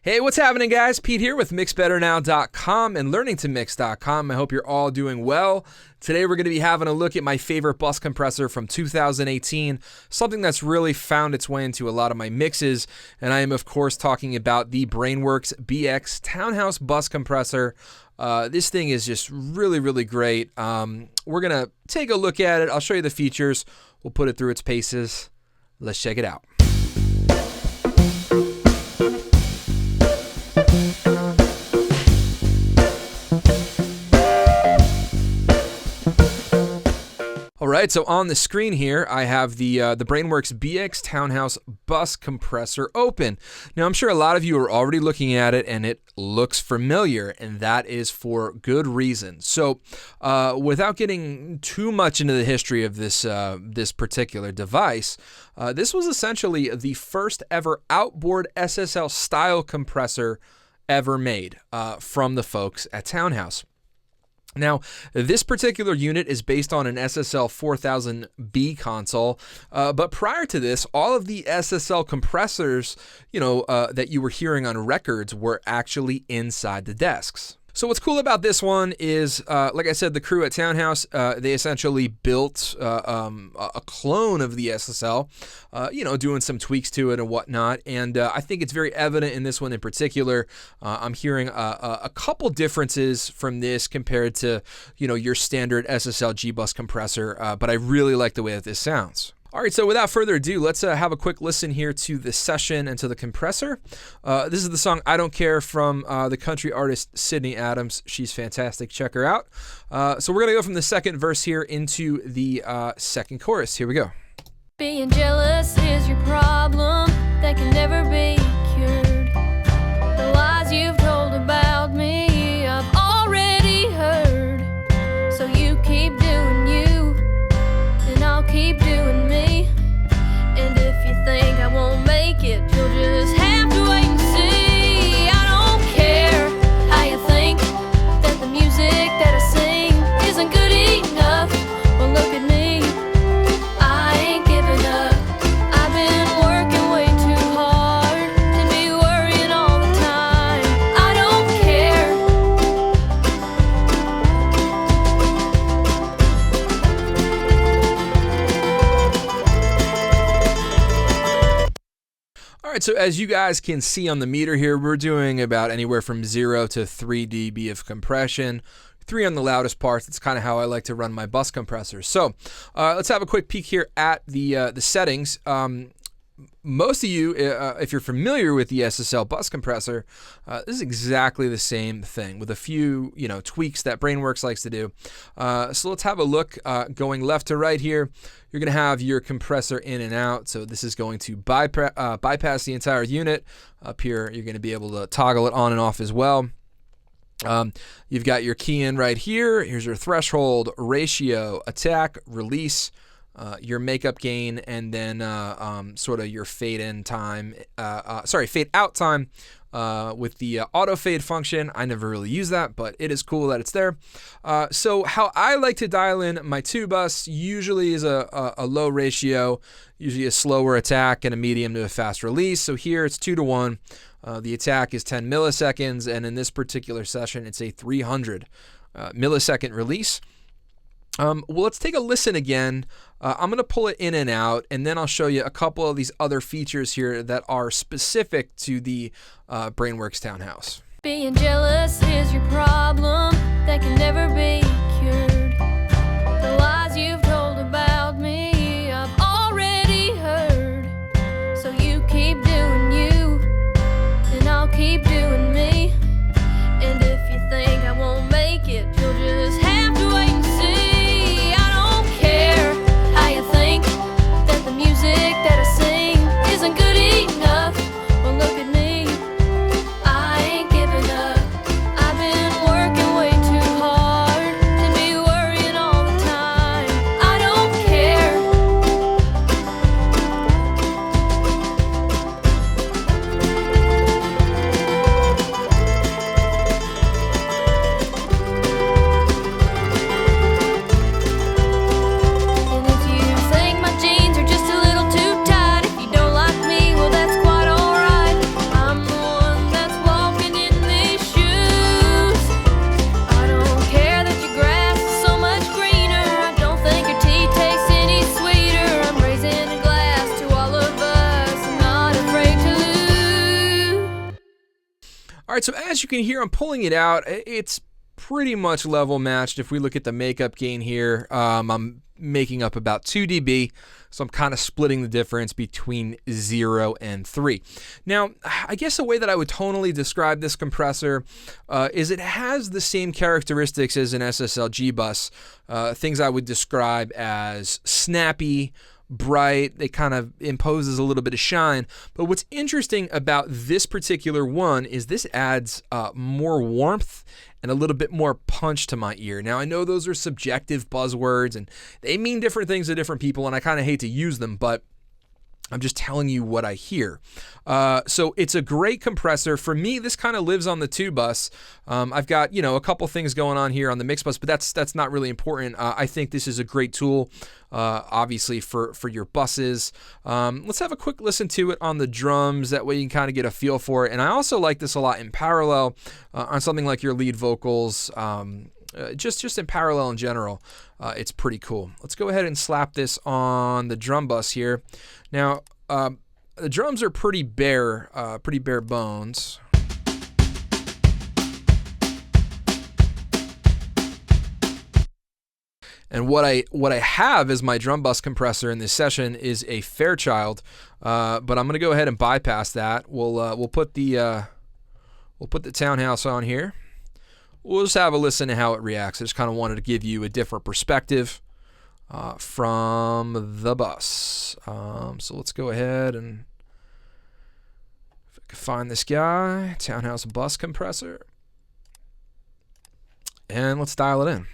Hey, what's happening, guys? Pete here with MixBetterNow.com and LearningToMix.com. I hope you're all doing well. Today, we're going to be having a look at my favorite bus compressor from 2018, something that's really found its way into a lot of my mixes. And I am, of course, talking about the Brainworx BX Townhouse Bus Compressor. This thing is just really, really great. We're going to take a look at it. I'll show you the features. We'll put it through its paces. Let's check it out. All right, so on the screen here, I have the Brainworx BX Townhouse Bus Compressor open. Now, I'm sure a lot of you are already looking at it, and it looks familiar, and that is for good reason. So, without getting too much into the history of this particular device, this was essentially the first ever outboard SSL style compressor ever made from the folks at Townhouse. Now, this particular unit is based on an SSL 4000B console, but prior to this, all of the SSL compressors, that you were hearing on records were actually inside the desks. So what's cool about this one is, like I said, the crew at Townhouse, they essentially built a clone of the SSL, doing some tweaks to it and whatnot. And I think it's very evident in this one in particular. I'm hearing a couple differences from this compared to, your standard SSL G-Bus compressor, but I really like the way that this sounds. All right, so without further ado, let's have a quick listen here to the session and to the compressor. This is the song I Don't Care from the country artist Sydney Adams. She's fantastic. Check her out. So we're going to go from the second verse here into the second chorus. Here we go. Being jealous is your problem that can never be cured. The lies you've told about me, I've already heard. So you keep doing you, and I'll keep doing me. And if you think I won't make it, you'll just have to wait and see. I don't care how you think that the music that I sing isn't good enough. Well, look at me, I ain't giving up. I've been working way too hard to be worrying all the time. I don't care. All right, so as you guys can see on the meter here, we're doing about anywhere from 0 to 3 dB of compression. 3 on the loudest parts. That's kind of how I like to run my bus compressors. So let's have a quick peek here at the settings. Most of you, if you're familiar with the SSL bus compressor, this is exactly the same thing with a few, tweaks that Brainworx likes to do. So let's have a look going left to right here. You're going to have your compressor in and out. So this is going to bypass the entire unit. Up here, you're going to be able to toggle it on and off as well. You've got your key in right here. Here's your threshold, ratio, attack, release, your makeup gain, and then sort of your fade in time, fade out time with the auto fade function. I never really use that, but it is cool that it's there. So how I like to dial in my 2-bus usually is a low ratio, usually a slower attack and a medium to a fast release. So here it's 2-to-1. The attack is 10 milliseconds, and in this particular session, it's a 300 millisecond release. Well, let's take a listen again. I'm going to pull it in and out, and then I'll show you a couple of these other features here that are specific to the Brainworx Townhouse. Being jealous is your problem that can never be cured. The lies you've told about me, I've already heard. So you keep doing you, and I'll keep doing me. And if you think I won't make it, you'll just have to wait and see. I don't care how you think that the music that I sing isn't good enough. Well, look at me, I ain't giving up. I've been working way too hard to be worried. All right, so as you can hear, I'm pulling it out. It's pretty much level matched. If we look at the makeup gain here, I'm making up about 2 dB, so I'm kind of splitting the difference between 0 and 3. Now, I guess the way that I would tonally describe this compressor is it has the same characteristics as an SSLG bus, things I would describe as snappy, bright. They kind of imposes a little bit of shine. But what's interesting about this particular one is this adds more warmth and a little bit more punch to my ear. Now, I know those are subjective buzzwords and they mean different things to different people, and I kind of hate to use them, but I'm just telling you what I hear. So it's a great compressor. For me, this kind of lives on the 2 bus. I've got, a couple things going on here on the mix bus, but that's not really important. I think this is a great tool, obviously, for your buses. Let's have a quick listen to it on the drums. That way you can kind of get a feel for it. And I also like this a lot in parallel on something like your lead vocals. Just in parallel in general, it's pretty cool. Let's go ahead and slap this on the drum bus here. Now, the drums are pretty bare bones. And what I have as my drum bus compressor in this session is a Fairchild, but I'm gonna go ahead and bypass that. We'll put the Townhouse on here. We'll just have a listen to how it reacts. I just kind of wanted to give you a different perspective from the bus. So let's go ahead and if I can find this guy, Townhouse bus compressor, and let's dial it in.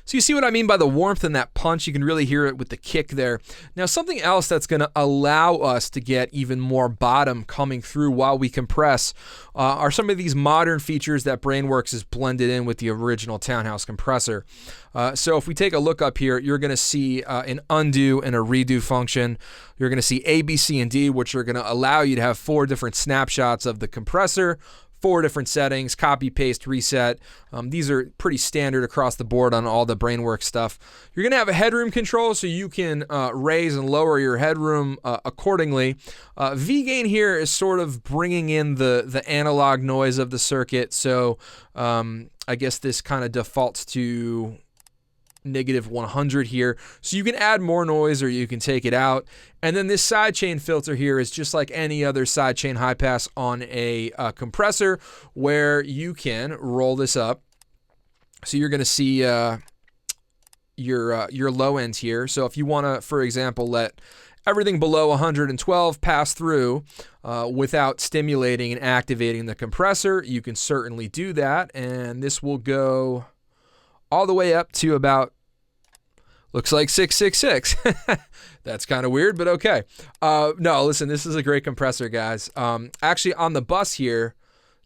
So you see what I mean by the warmth and that punch? You can really hear it with the kick there. Now, something else that's going to allow us to get even more bottom coming through while we compress are some of these modern features that Brainworx has blended in with the original Townhouse compressor. So if we take a look up here, you're going to see an undo and a redo function. You're going to see A, B, C, and D, which are going to allow you to have 4 different snapshots of the compressor, 4 different settings, copy, paste, reset. These are pretty standard across the board on all the Brainworx stuff. You're going to have a headroom control, so you can raise and lower your headroom accordingly. V-gain here is sort of bringing in the analog noise of the circuit, so I guess this kind of defaults to -100 here, so you can add more noise or you can take it out. And then this sidechain filter here is just like any other sidechain high pass on a compressor, where you can roll this up. So you're going to see your low end here. So if you want to, for example, let everything below 112 pass through without stimulating and activating the compressor, you can certainly do that. And this will go all the way up to about, looks like 666. That's kind of weird, but okay. No, listen, this is a great compressor, guys. Actually, on the bus here,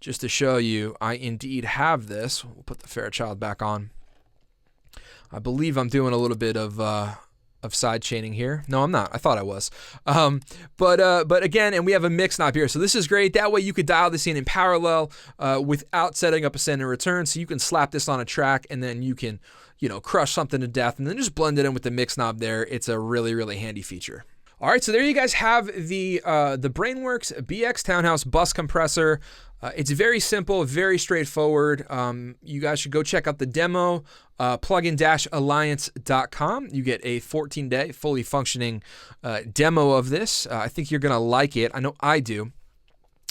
just to show you, I indeed have this. We'll put the Fairchild back on. I believe I'm doing a little bit of side chaining here. No, I'm not. I thought I was. But again, and we have a mix knob here. So this is great. That way you could dial this in parallel without setting up a send and return. So you can slap this on a track and then you can, crush something to death and then just blend it in with the mix knob there. It's a really, really handy feature. All right, so there you guys have the Brainworx BX Townhouse bus compressor. It's very simple, very straightforward. You guys should go check out the demo, plugin-alliance.com. You get a 14-day fully functioning demo of this. I think you're gonna like it. I know I do.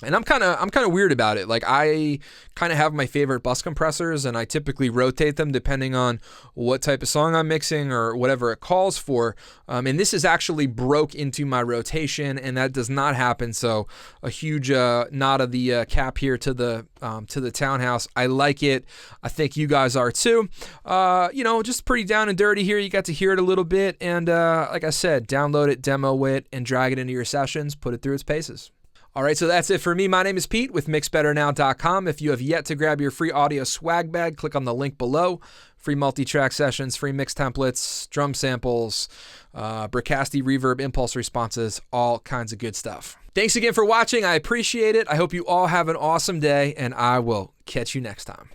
And I'm kind of weird about it. Like, I kind of have my favorite bus compressors, and I typically rotate them depending on what type of song I'm mixing or whatever it calls for. And this is actually broke into my rotation, and that does not happen. So a huge nod of the cap here to the Townhouse. I like it. I think you guys are too. Just pretty down and dirty here. You got to hear it a little bit, and like I said, download it, demo it, and drag it into your sessions. Put it through its paces. All right, so that's it for me. My name is Pete with mixbetternow.com. If you have yet to grab your free audio swag bag, click on the link below. Free multi-track sessions, free mix templates, drum samples, Bricasti reverb, impulse responses, all kinds of good stuff. Thanks again for watching. I appreciate it. I hope you all have an awesome day, and I will catch you next time.